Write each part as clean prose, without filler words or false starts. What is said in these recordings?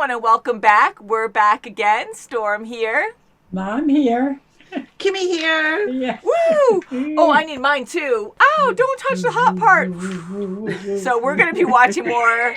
everyone, and welcome back. We're back again. Storm here. Mom here. Kimmy here. Yeah. Woo! Oh, I need mine too. Ow, don't touch the hot part. So we're going to be watching more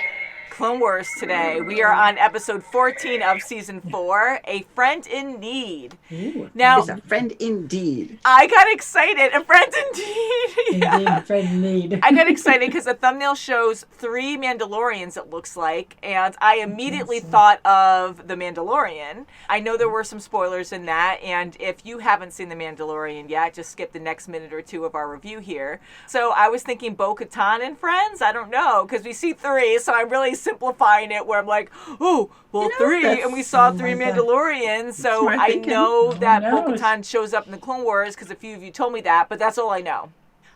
Clone Wars today. We are on episode 14 of season 4, A Friend in Need. Ooh. Now, It's a friend indeed. I got excited. A friend indeed. Indeed, a friend in need. I got excited because the thumbnail shows 3 Mandalorians, it looks like, and I immediately thought of The Mandalorian. I know there were some spoilers in that, and if you haven't seen The Mandalorian yet, just skip the next minute or two of our review here. So I was thinking Bo-Katan and Friends? I don't know, because we see 3, so I'm really simplifying it where I'm like, oh, well, 3, and we saw 3 Mandalorians, so I know that Bo-Katan shows up in the Clone Wars because a few of you told me that, but that's all I know.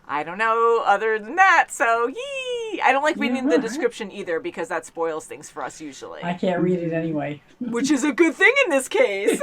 I don't know other than that, so yee! I don't like reading the description either because that spoils things for us usually. I can't read it anyway. Which is a good thing in this case.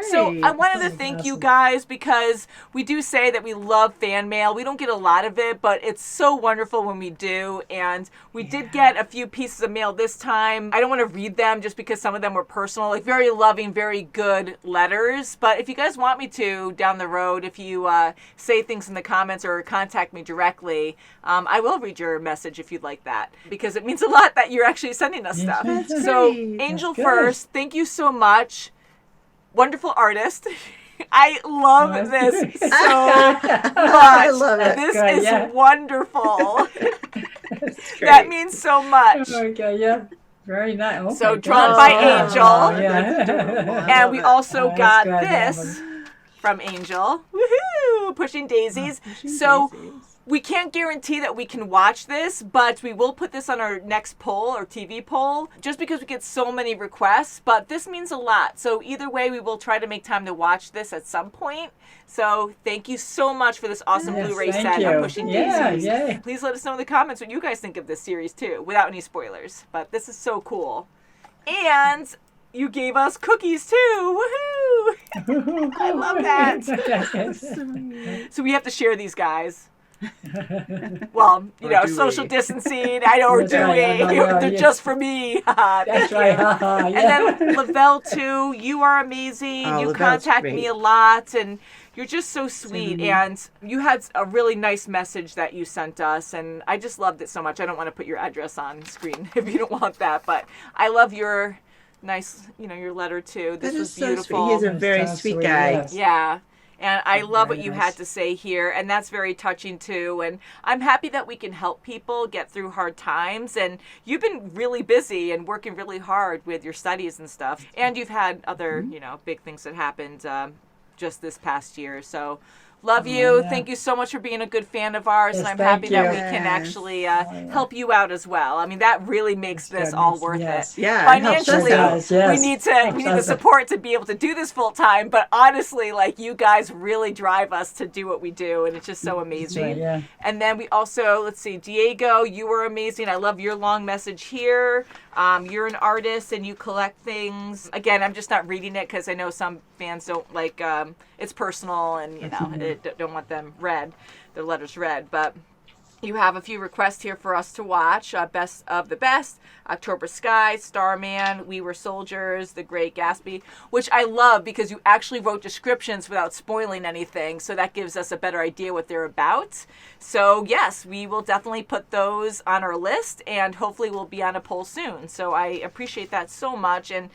So I wanted to thank you guys because we do say that we love fan mail. We don't get a lot of it, but it's so wonderful when we do. And we did get a few pieces of mail this time. I don't want to read them just because some of them were personal, like very loving, very good letters. But if you guys want me to down the road, if you say things in the comments or contact me directly, I will read your message if you'd like that because it means a lot that you're actually sending us stuff. So Angel first, thank you so much. Wonderful artist. I love this so much. I love it. This Good, is yeah. wonderful. That means so much. Okay, yeah. Very nice. Oh So my drawn God. by Oh, Angel. yeah. And we also Oh, got that's good, this from Angel. Woohoo! Pushing daisies. So we can't guarantee that we can watch this, but we will put this on our next poll or TV poll just because we get so many requests. But this means a lot. So either way, we will try to make time to watch this at some point. So thank you so much for this awesome Yes, Blu-ray thank set you. of Pushing Yeah, Daisies. yeah. Please let us know in the comments what you guys think of this series too, without any spoilers. But this is so cool. And you gave us cookies too. Woohoo! I love that. So we have to share these guys. Well, you know, do social we? distancing. I know we're That's right, doing. I know, They're yeah. just for me. That's Thank right. you. Haha, yeah. And then Lavelle too. You are amazing. Oh, You Lavelle's contact great. me a lot, and you're just so sweet. And you had a really nice message that you sent us, and I just loved it so much. I don't want to put your address on screen if you don't want that, but I love your nice, you know, your letter too. This That was is so beautiful. sweet. He's a That's very so sweet sweet, guy. yes. Yeah. And I love what Very you nice. had to say here, and that's very touching too. And I'm happy that we can help people get through hard times. And you've been really busy and working really hard with your studies and stuff. And you've had other, you know, big things that happened just this past year. So love you. yeah. Thank you so much for being a good fan of ours. Yes, and I'm thank happy that you. we can Yes. actually yeah. help you out as well. I mean, that really makes this good. all worth Yes. it. Yeah, it helps us Financially, out. Yes. we need Helps the us out. support to be able to do this full time. But honestly, like, you guys really drive us to do what we do, and it's just so amazing. right, yeah. And then we also, let's see, Diego, you were amazing. I love your long message here. You're an artist and you collect things. Again, I'm just not reading it because I know some fans don't like, it's personal and, you know, don't want them read, their letters read. But you have a few requests here for us to watch. Best of the Best, October Sky, Starman, We Were Soldiers, The Great Gatsby, which I love because you actually wrote descriptions without spoiling anything. So that gives us a better idea what they're about. So yes, we will definitely put those on our list and hopefully we'll be on a poll soon. So I appreciate that so much. And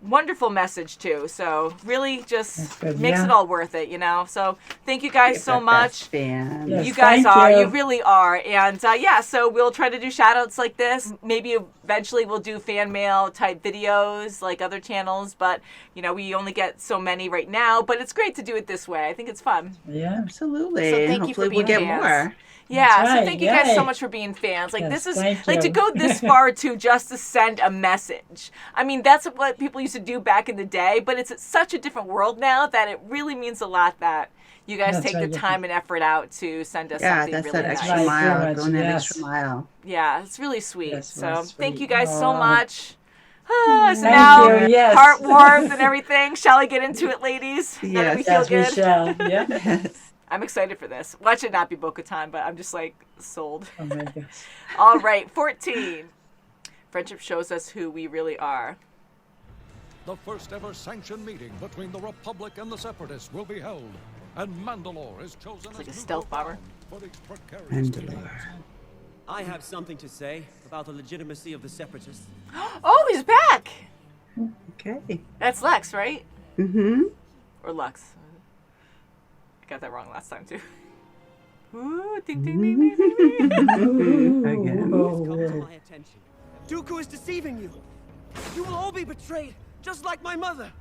wonderful message too. So really just good, makes yeah. it all worth it, you know. So thank you guys so Best much. fan. Yes. You guys thank are. you. You really are. And yeah, so we'll try to do shout outs like this. Maybe eventually we'll do fan mail type videos like other channels. But, you know, we only get so many right now. But it's great to do it this way. I think it's fun. Yeah. Absolutely. So And thank you for hopefully being we'll get fans. more. Yeah, That's so right, thank you guys yay. so much for being fans. Like, Yes, this is, thank like, to you. go this far to just to send a message. I mean, that's what people used to do back in the day, but it's such a different world now that it really means a lot that you guys That's take right, the yeah. time and effort out to send us Yeah, something that's really that nice. extra Right, mile. very much, Going that yes. extra mile. Yeah, it's really sweet. Yes, So very thank you sweet. guys so Aw. much. So Thank now, you, yes. heart warmed and everything. Shall I get into it, ladies? Now that we Yes. feel Yes, we good? shall. Yeah. Yes. I'm excited for this. Well, it should not be Bo-Katan, but I'm just like sold. Oh my gosh. All right, 14. Friendship shows us who we really are. The first ever sanctioned meeting between the Republic and the Separatists will be held, and Mandalore is chosen It's like as a stealth bomber. for these precarious Mandalore. meetings. I have something to say about the legitimacy of the Separatists. Oh, he's back! Okay. That's Lex, right? Mm-hmm. Or Lux. I got that wrong last time, too. Ooh, ding, ding, ding, ding, ding, ding. Again. Oh, Come to my attention. Dooku is deceiving you. You will all be betrayed, just like my mother.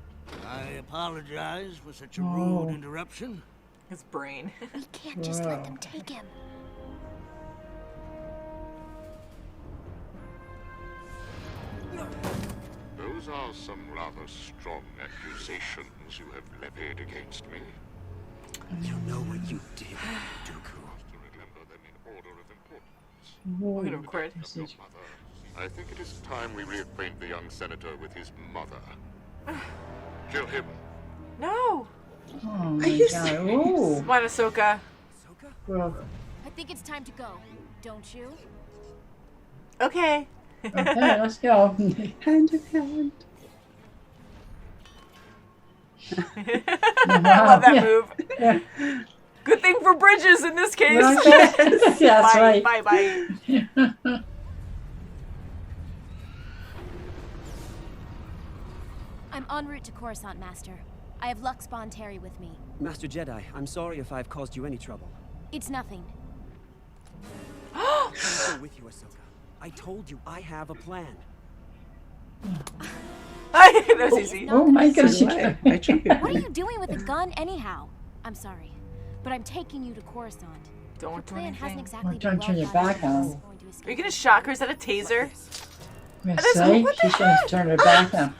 I apologize for such a rude interruption. His brain. We can't just let them take him. Those are some rather strong accusations you have levied against me. You know what you did, Dooku. To remember them in order of importance. We're gonna record. Your mother. I think it is time we reacquaint the young senator with his mother. Kill him. No! Oh my you god. serious? Ooh. Come on, Ahsoka. Ahsoka? Well, I think it's time to go, don't you? Okay. okay, let's go. Hand in hand. I love that Yeah. move. Yeah. Good thing for bridges in this case. Okay. Yeah, that's Bye, right. bye, bye. I'm en route to Coruscant, Master. I have Lux Bonteri with me. Master Jedi, I'm sorry if I've caused you any trouble. It's nothing. I'm still with you, Ahsoka. I told you I have a plan. That was easy. Oh my goodness. Why? I tried. What are you doing with a gun, anyhow? I'm sorry, but I'm taking you to Coruscant. Don't Your do plan hasn't anything. exactly Don't been turn your well thought back out. on. Going to escape. Are you gonna shock her? Is that a taser? I'm That is- gonna say, what the she should have turned her back now.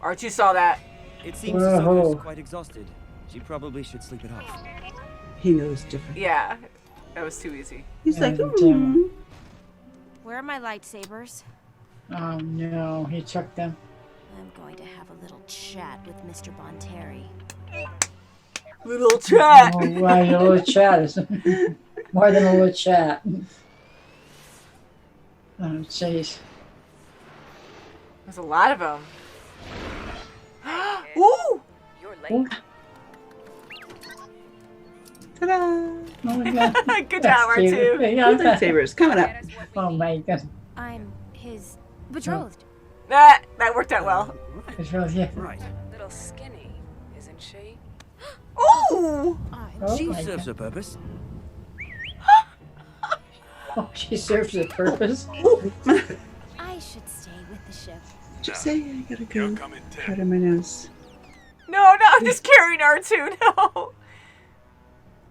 Archie saw that. It seems Whoa. Ahsoka's quite exhausted. She probably should sleep it off. He knows different. Yeah. That was too easy. He's like, Yeah, Jim. Where are my lightsabers? Oh no, he took them. I'm going to have a little chat with Mr. Bonteri. Little chat. Oh, wow, your little chat is more than a little chat. Oh, jeez. There's a lot of them. Ooh! Ooh. ta-da! Oh my god. Good That's job, cute. R2. Yeah, that- Lightsabers coming up. Oh my god. I'm his betrothed. That worked out well. It's really, yeah. Right. Little skinny, isn't she? Ooh! Oh She my serves god. a purpose. Oh, she serves a purpose. I should stay with the ship. Just say I gotta go. Part of my nose. No, I'm just carrying R2. No.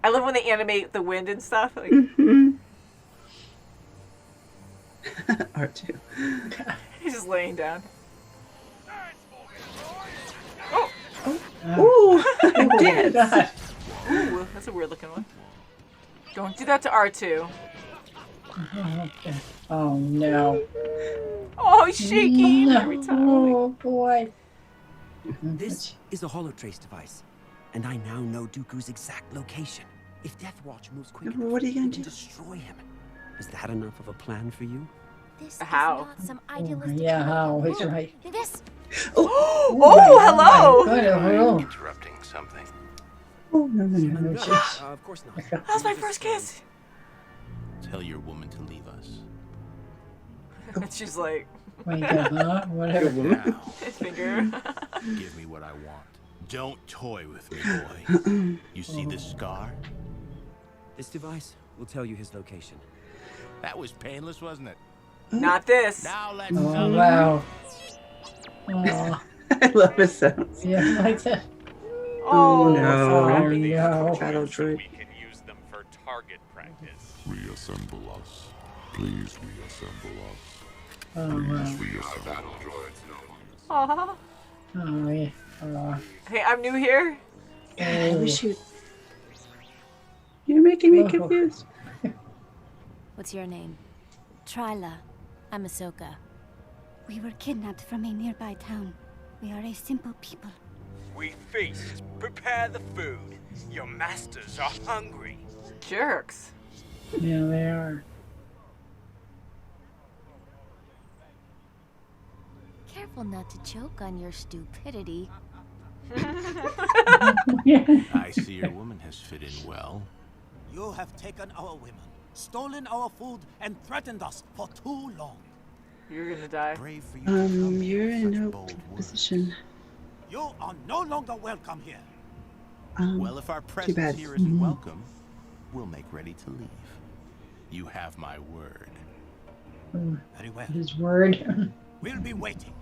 I love when they animate the wind and stuff. Like, Mm-hmm. R2. he's just laying down. Ooh, I Oh did. god. Ooh, that's a weird looking one. Don't do that to R2. Okay. Oh no. Oh, he's shaking every time. Oh boy. This is a holotrace device, and I now know Dooku's exact location. If Death Watch moves quick Well, enough, what are you we gonna can do? destroy him. Is that enough of a plan for you? This How? is not some Oh, idealistic yeah, how? hope. It's right. This Oh, hello! Good, hello. Interrupting something. Oh, no, no, no. No, jeez. Of course not. That was my first kiss. Tell your woman to leave us. And she's like, Wait, huh? Whatever. Now, finger. give me what I want. Don't toy with me, boy. You see this scar? This device will tell you his location. That was painless, wasn't it? Not this. Now let's Oh wow. Oh, I love his sounds. yeah, like that. Oh, no. so Oh happy. no. Battle droid. We can use them for target practice. Reassemble us. Please reassemble us. Oh wow. Our battle droids know. Aw. Oh yeah. Oh. Hey, I'm new here. I wish you. You're making me Oh. confused. What's your name? Tryla. I'm Ahsoka. We were kidnapped from a nearby town. We are a simple people. We feast. Prepare the food. Your masters are hungry. Jerks. Yeah, they are. Careful not to choke on your stupidity. I see your woman has fit in well. You have taken our women, stolen our food, and threatened us for too long. You're gonna die. Brave for you to come You're with in such no bold words. position. You are no longer welcome here. Well, if our bad. presence here isn't welcome, we'll make ready to leave. You have my word. Very well. His word. We'll be waiting.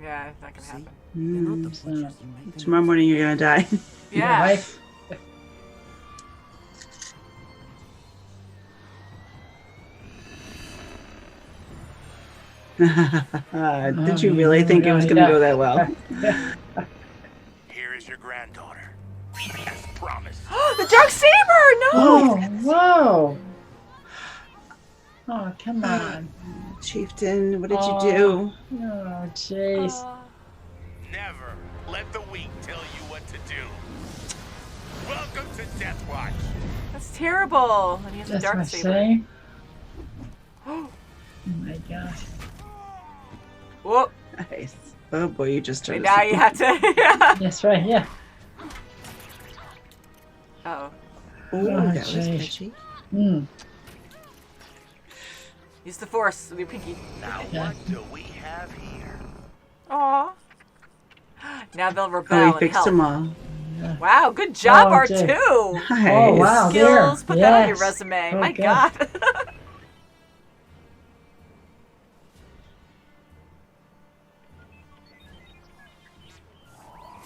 Yeah, that can happen. Tomorrow morning you're gonna die. Yeah. Right? Did you really think it was gonna go that well? Here is your granddaughter. As promised. The dark saber! No! Oh, whoa. Oh, come on. Chieftain, what did you do? Oh, jeez. Never let the weak tell you what to do. Welcome to Death Watch. That's terrible. And he has a That's dark my saber. saying. Oh my god. Whoop. Nice. Oh boy, you just And started. now you have to. Yeah. That's right, yeah. Oh. Oh, that was jeez. pitchy. Use the force with your pinky. Now what do we have here? Aw. Now they'll rebel Oh, he and fixed help. them all. Wow, good job, Oh, R2. dear. Skills. Nice. Oh, wow. There. Put that on your Yes. resume. Oh, My good. God.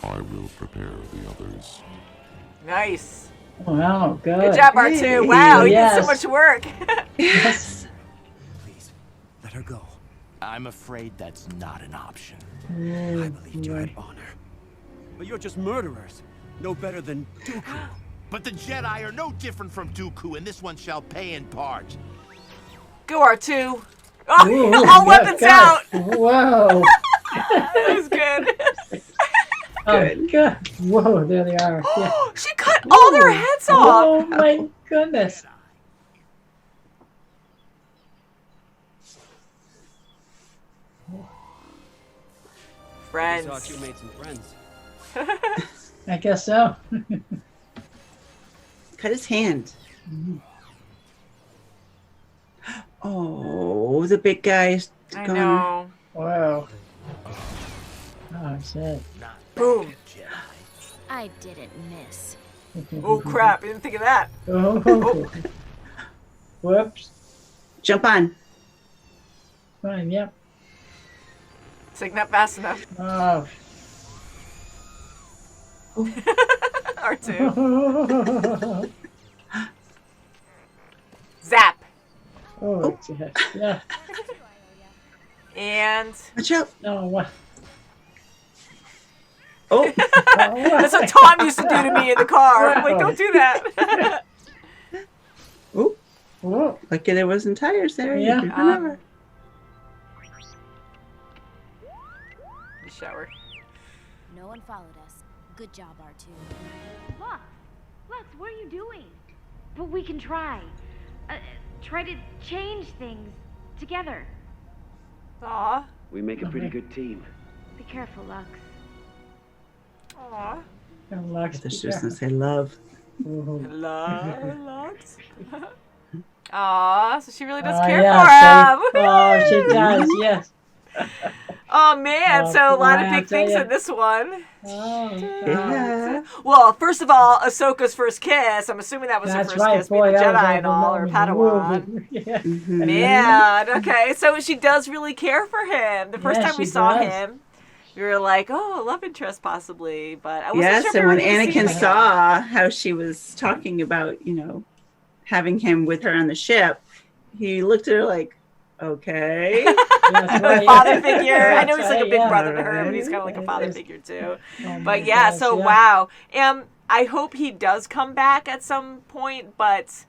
I will prepare the others. Nice. Wow, good. Good job, R2. Hey. Wow, you did Yes. so much work. Yes. Please, let her go. I'm afraid that's not an option. I believed you had honor. But you're just murderers. No better than Dooku. But the Jedi are no different from Dooku, and this one shall pay in part. Go, R2. Oh, Ooh, all good weapons God. out. Whoa. That was good. Oh, good. Whoa, there they are. Yeah. She cut all their heads off. Oh my goodness. I thought Friends. you made some friends. I guess so. Cut his hand. Oh, the big guy's I gone. know. Wow. Oh, shit. Boom. I didn't miss. Oh, crap. I didn't think of that. Oh. Whoops. Jump on. Fine, yep. It's like not fast enough. Oh. R2. Zap. Oh, yeah. And Watch out. Oh, what? Oh. that's what Tom used to do to me in the car. I'm like, don't do that. Oh. Whoa. Lucky there wasn't tires there. Yeah. You can run over. The shower. No one followed us. Good job, R2. Lux, what are you doing? But we can try. Try to change things together. Aw. We make a pretty good team. Be careful, Lux. Aw. Lux, They're just gonna say love. Loves. Aw, so she really does care yeah, for him. Oh, she does, yes. Oh man, Oh, so a lot of boy, big I tell things ya. in this one. Oh, Yeah. Well, first of all, Ahsoka's first kiss. I'm assuming that was that's her first right, kiss, boy. being a That was Jedi and all, or Padawan. Yeah. Mhm. Man, okay, so she does really care for him. The first Yeah, time we she saw does. him, we were like, oh, love interest possibly, but I wasn't Yes, sure if and we when were gonna see Anakin him. saw how she was talking about, having him with her on the ship, he looked at her like, okay. That's A right, father yeah. figure. I know he's like a That's big right, brother to yeah. her, but he's kind of like a father Yes. figure too. Oh, my But yeah, gosh, so yeah. wow. I hope he does come back at some point, but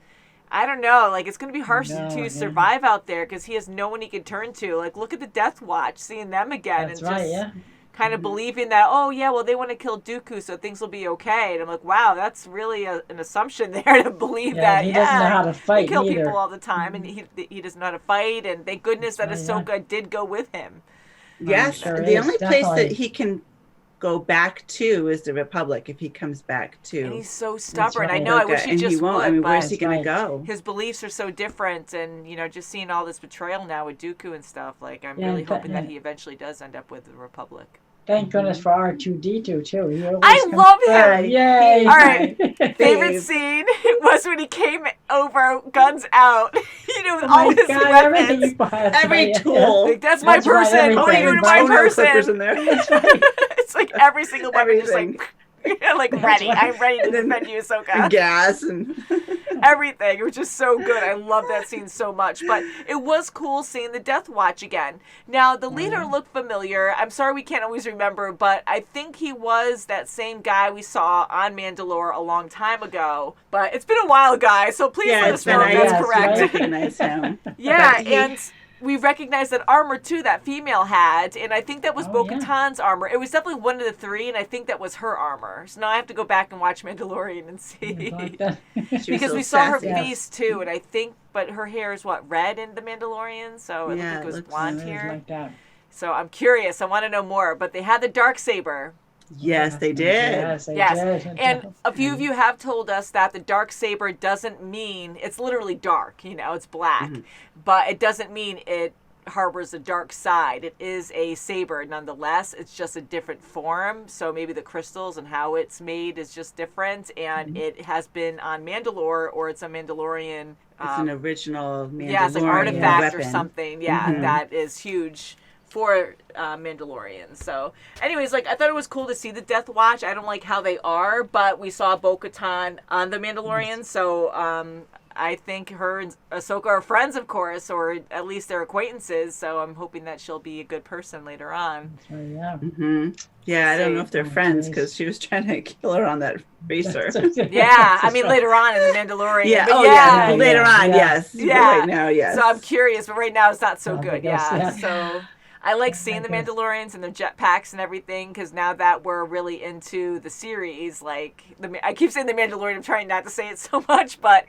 I don't know. Like, it's going to be harsh No, to yeah. survive out there because he has no one he can turn to. Like, look at the Death Watch, seeing them again That's and right, just yeah. kind of believing that, oh, yeah, well, they want to kill Dooku, so things will be okay. And I'm like, wow, that's really an assumption there to believe Yeah, that, he doesn't know how to they fight kill either. people all the time, and he doesn't know how to fight. And thank goodness that That's right, Ahsoka did go with him. Yes, sure the is, only place that definitely. he can go back to is the Republic if he comes back to. And he's so stubborn. I right. know. I wish he And just he won't. would. I mean, but where's he going right. to go? his beliefs are so different, and just seeing all this betrayal now with Dooku and stuff. Like, I'm Yeah, really in fact, hoping that yeah. he eventually does end up with the Republic. Thank goodness for R2D2 too. He always I comes love through. him. Yay! All right. Favorite Babe. scene was when he came over, guns out, with Oh all my his God, weapons. everything you bought. Every Yeah. tool. Like, that's my That's right, person. What are you everything. doing to my Boner clippers person? in there. That's right. It's like every single weapon just Everything. like like ready. right. I'm ready to And then- defend you, Ahsoka. And gas and Everything. It was just so good. I love that scene so much. But it was cool seeing the Death Watch again. Now, the leader looked familiar. I'm sorry we can't always remember, but I think he was that same guy we saw on Mandalore a long time ago. But it's been a while, guys, so please let us know if been- that's yes, correct. right. recognize him. Yeah, But he- and we recognized that armor too that female had, and I think that was Oh, Bo-Katan's armor. It was definitely one of the three, and I think that was her armor. So now I have to go back and watch Mandalorian and see. Like that. She was Because so we saw her sassy. face too, and I think, but her hair is what, red in the Mandalorian, so it Yeah, looked like it it was looks- blonde It is here. like that. So I'm curious. I want to know more. But they had the Darksaber. Yes, they did. Yes, they Yes, did. and a few of you have told us that the Darksaber doesn't mean it's literally dark. It's black, but it doesn't mean it harbors a dark side. It is a saber nonetheless. It's just a different form. So maybe the crystals and how it's made is just different. And it has been on Mandalore, or it's a Mandalorian. It's an original Mandalorian Yeah, it's like artifact or weapon. something. Yeah, that is huge for Mandalorians. So anyways, I thought it was cool to see the Death Watch. I don't like how they are, but we saw Bo-Katan on the Mandalorian, so I think her and Ahsoka are friends, of course, or at least they're acquaintances, so I'm hoping that she'll be a good person later on. So, yeah. Yeah, I don't know if they're Oh, friends geez. because she was trying to kill her on that racer. Yeah, I mean later on in the Mandalorian. Yeah, but yeah, later on, yeah. yes. But Yeah. Right now, yes. So I'm curious, but right now it's not so Oh, I good. guess, Yeah. yeah. So I like seeing the Mandalorians and their jetpacks and everything, because now that we're really into the series, I keep saying the Mandalorian. I'm trying not to say it so much, but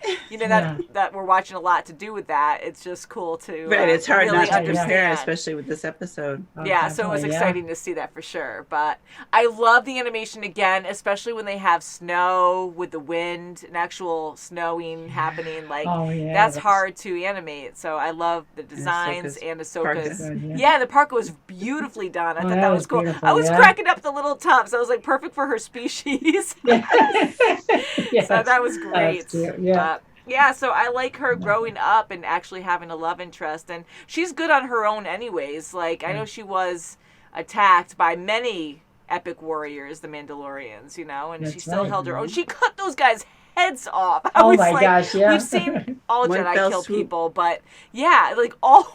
that we're watching a lot to do with that. It's just cool to Right, it's hard really not to understand. compare, especially with this episode. Yeah, so it was definitely, yeah. exciting to see that for sure. But I love the animation again, especially when they have snow with the wind and actual snowing happening. Oh, yeah, that's that's- hard to animate. So I love the designs and Ahsoka's. parka. Yeah, the parka was beautifully done. I thought that that was was cool. beautiful, I was yeah. cracking up the little tubs. I was like, perfect for her species. Yes. So that was great. That's cute, yeah. But, yeah, so I like her growing up and actually having a love interest, and she's good on her own anyways. I know she was attacked by many epic warriors, the Mandalorians, and she That's still right, held her own. yeah. She cut those guys' heads off. I Oh was my like, gosh, yeah. we've seen all One Jedi fell kill swoop. people, but yeah, all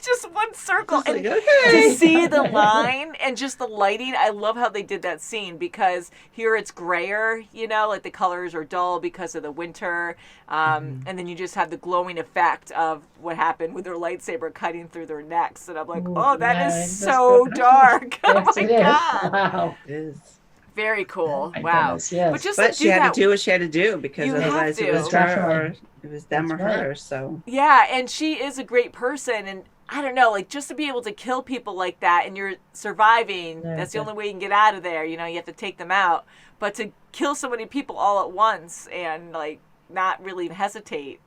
just one circle. Just And like, okay. to see the line and just the lighting, I love how they did that scene, because here it's grayer, the colors are dull because of the winter, and then you just have the glowing effect of what happened with their lightsaber cutting through their necks, and I'm like, Ooh, oh, that yeah, is that's so good. dark. Oh Yes, my it is. god. Wow. It is. Very cool. My Wow. goodness, yes. But just But to she do had that, to do what she had to do, because You have otherwise it to. was her or Definitely. it was them or That's right. her. So yeah, and she is a great person, and I don't know, just to be able to kill people like that and you're surviving, Yeah, that's the yeah. only way you can get out of there, you have to take them out. But to kill so many people all at once and not really hesitate,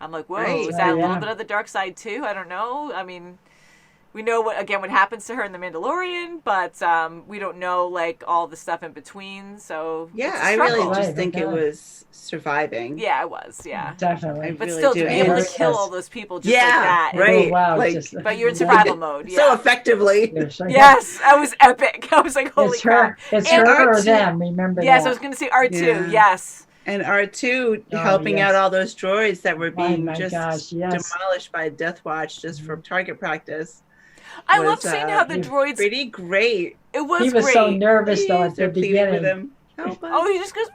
I'm like, whoa, Right. is that a Yeah. little bit of the dark side too? I don't know. I mean, we know what happens to her in The Mandalorian, but we don't know all the stuff in between. So yeah, it's a I really struggle. just Right, think it okay. was surviving. Yeah, it was, yeah. Definitely. I But really still, do. to be And able to it's- kill all those people just yeah, like that. and- right. Oh, wow. Like, just- But you're in survival mode. Yeah. so effectively. Yes, I guess. Yes, that was epic. I was like, holy It's crap. her. It's And her or R2 them. Remember Yes, that. I was going to say R2. Yeah. Yes. And R2 Oh, helping yes. out all those droids that were Oh, being my just gosh, yes. demolished by Death Watch just for target practice. I was, love seeing how the droids. Pretty great. It was He was great. so nervous though at Please, the they're pleading with beginning. him. Help us. Oh, he just goes.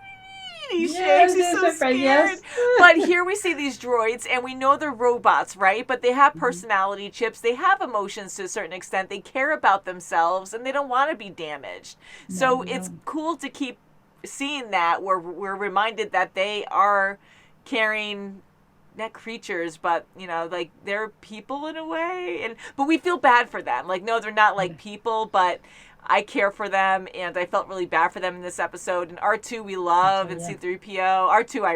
He Yes, shakes. He's so yes, scared. yes. But here we see these droids, and we know they're robots, right? But they have personality chips. They have emotions to a certain extent. They care about themselves, and they don't want to be damaged. So it's cool to keep seeing that. We're reminded that they are carrying not creatures, but like they're people in a way, but we feel bad for them. Like, no, they're not like people, but I care for them, and I felt really bad for them in this episode. And R2 we love, and C-3PO. R2 I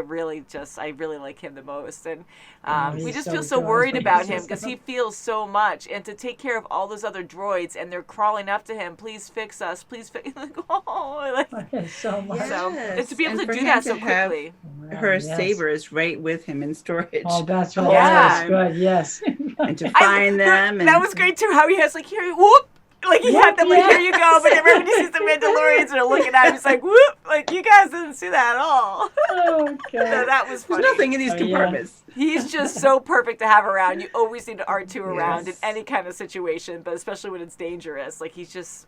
really like him the most, and we just feel so worried about him because he feels so much, and to take care of all those other droids, and they're crawling up to him, please fix us, please fix. Like, oh, like so much. And to be able to do that so quickly. Her saber is right with him in storage. Oh, that's right. Yeah. That's good. Yes. And to find them. That was great too. How he has like here, whoop. Like he had them like, here you go, but then when he sees the Mandalorians and they're looking at him, he's like, whoop, like you guys didn't see that at all. Oh, God. So that was funny. There's nothing in these compartments. He's just so perfect to have around. You always need R2 around in any kind of situation, but especially when it's dangerous. Like he's just,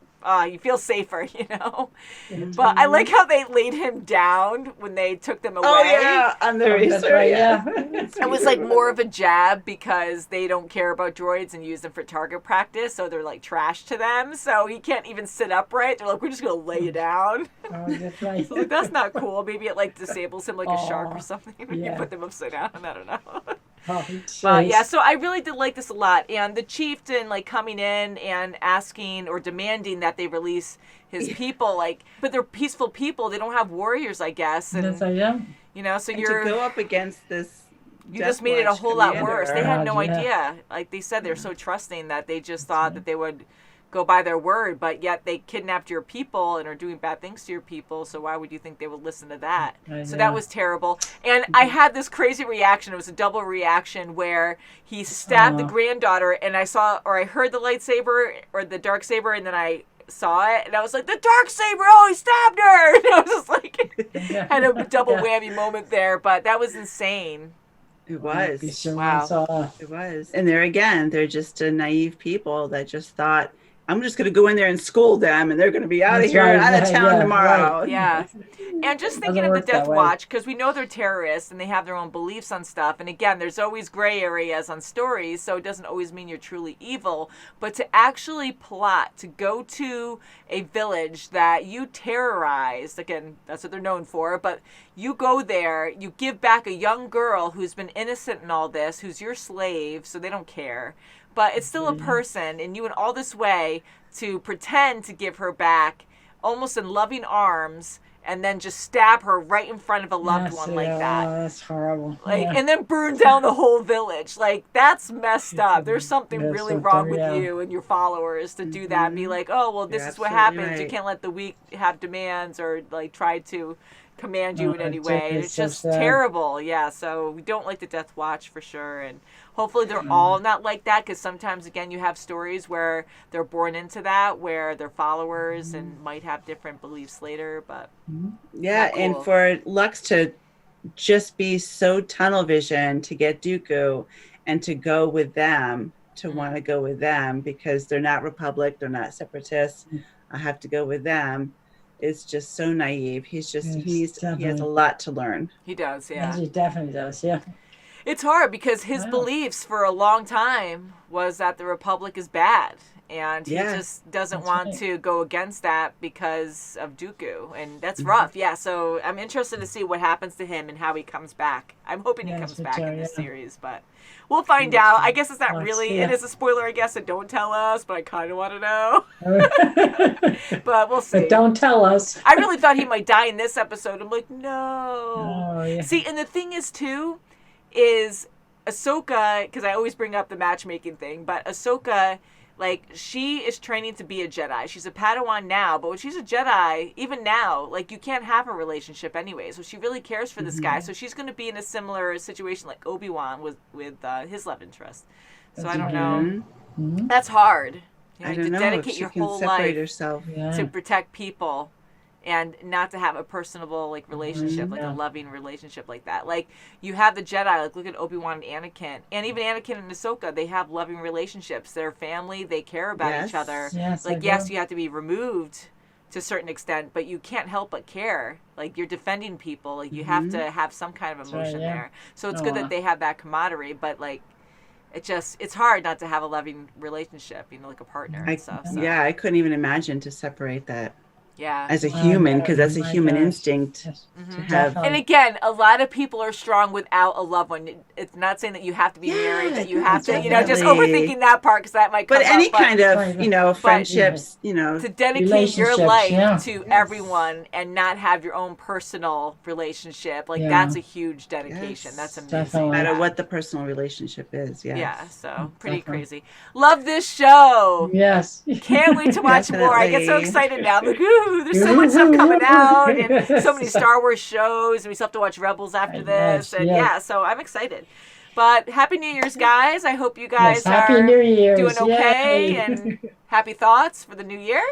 you feel safer, But I like how they laid him down when they took them away. Oh yeah, on the racer. Right, yeah. It was like more of a jab because they don't care about droids and use them for target practice, so they're like trash to them. So he can't even sit upright. They're like, we're just gonna lay you down. Oh, that's right. So, like, that's not cool. Maybe it like disables him like a shark or something when you put them upside down. I don't know. But yeah, so I really did like this a lot. And the chieftain like coming in and asking or demanding that they release his people, like, but they're peaceful people. They don't have warriors, I guess. And Yes, I am. so And you're to go up against this. you just made it a whole lot worse. They had no Yeah. idea. Like they said, they're so trusting that they just thought that they would go by their word, but yet they kidnapped your people and are doing bad things to your people, so why would you think they would listen to that? So that was terrible. And I had this crazy reaction. It was a double reaction where he stabbed the granddaughter, and I heard the lightsaber or the dark saber, and then I saw it, and I was like, the dark saber, oh, he stabbed her! And I was just like, had a double whammy moment there, but that was insane. It was. Wow. It was. And there again, they're just a naive people that just thought, I'm just going to go in there and scold them, and they're going to be out of here, out of town tomorrow. Right. Yeah. And just thinking of the Death Watch, because we know they're terrorists and they have their own beliefs on stuff. And again, there's always gray areas on stories, so it doesn't always mean you're truly evil. But to actually plot to go to a village that you terrorized, again, that's what they're known for, but you go there, you give back a young girl who's been innocent in all this, who's your slave, so they don't care. But it's still a person, and you went all this way to pretend to give her back almost in loving arms, and then just stab her right in front of a loved one like that. Oh, that's horrible. And then burn down the whole village. Like, that's messed up. There's something really wrong with you and your followers to do that and be like, oh, well, this is what happens. Right. You can't let the weak have demands or, like, try to command you in any way. It's just terrible. Yeah, so we don't like the Death Watch for sure, and hopefully they're all not like that, because sometimes again you have stories where they're born into that, where they're followers and might have different beliefs later, but yeah, cool. And for Lux to just be so tunnel vision to get Dooku and to go with them, to want to go with them because they're not Republic, they're not separatists, I have to go with them. It's just so naive. He's just, he has a lot to learn. He does, yeah. He definitely does, yeah. It's hard because his beliefs for a long time was that the Republic is bad. And he just doesn't want to go against that because of Dooku. And that's rough, yeah. So I'm interested to see what happens to him and how he comes back. I'm hoping he comes back in this series, but we'll find out. I guess it's not really, it is a spoiler, I guess, so don't tell us, but I kind of want to know. But we'll see. But don't tell us. I really thought he might die in this episode. I'm like, no. See, and the thing is, too, is Ahsoka, because I always bring up the matchmaking thing, but Ahsoka, like, she is training to be a Jedi. She's a Padawan now, but when she's a Jedi, even now, like, you can't have a relationship anyway. So she really cares for this guy. So she's going to be in a similar situation like Obi-Wan with his love interest. So I don't know. That's hard. You know, I don't know dedicate if she your can whole separate life herself to protect people and not to have a personable, like, relationship, like a loving relationship like that. Like, you have the Jedi, like, look at Obi-Wan and Anakin. And even Anakin and Ahsoka, they have loving relationships. They're family. They care about each other. Yes, like, yes, you have to be removed to a certain extent, but you can't help but care. Like, you're defending people. Like, you have to have some kind of emotion there. So it's good that they have that camaraderie, but, like, it's hard not to have a loving relationship, you know, like a partner and stuff. So. Yeah, I couldn't even imagine to separate that. Yeah. as a human, because that's a my human gosh. instinct Yes. to have. And again, a lot of people are strong without a loved one. It's not saying that you have to be married, that you have to, just definitely. overthinking that part because that might come But any up. kind of, friendships, to dedicate your Relationships, life yeah. to everyone and not have your own personal relationship, like Yeah. that's a huge dedication. Yes, That's amazing. definitely. no matter what the personal relationship is. Yes. Yeah, so pretty Definitely. crazy. Love this show. Yes. Can't wait to watch more. I get so Definitely. excited now. I'm like, ooh, there's so much stuff coming out, and so many Star Wars shows, and we still have to watch Rebels after this, and yeah, so I'm excited. But Happy New Year's, guys. I hope you guys Happy are New Year's. doing okay, Yay. and happy thoughts for the new year.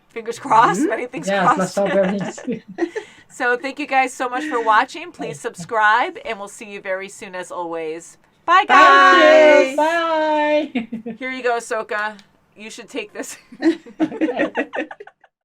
Fingers crossed. Many things Yes, let's crossed. hope everything's So thank you guys so much for watching. Please subscribe, and we'll see you very soon as always. Bye, guys. Bye. Here you go, Ahsoka. You should take this.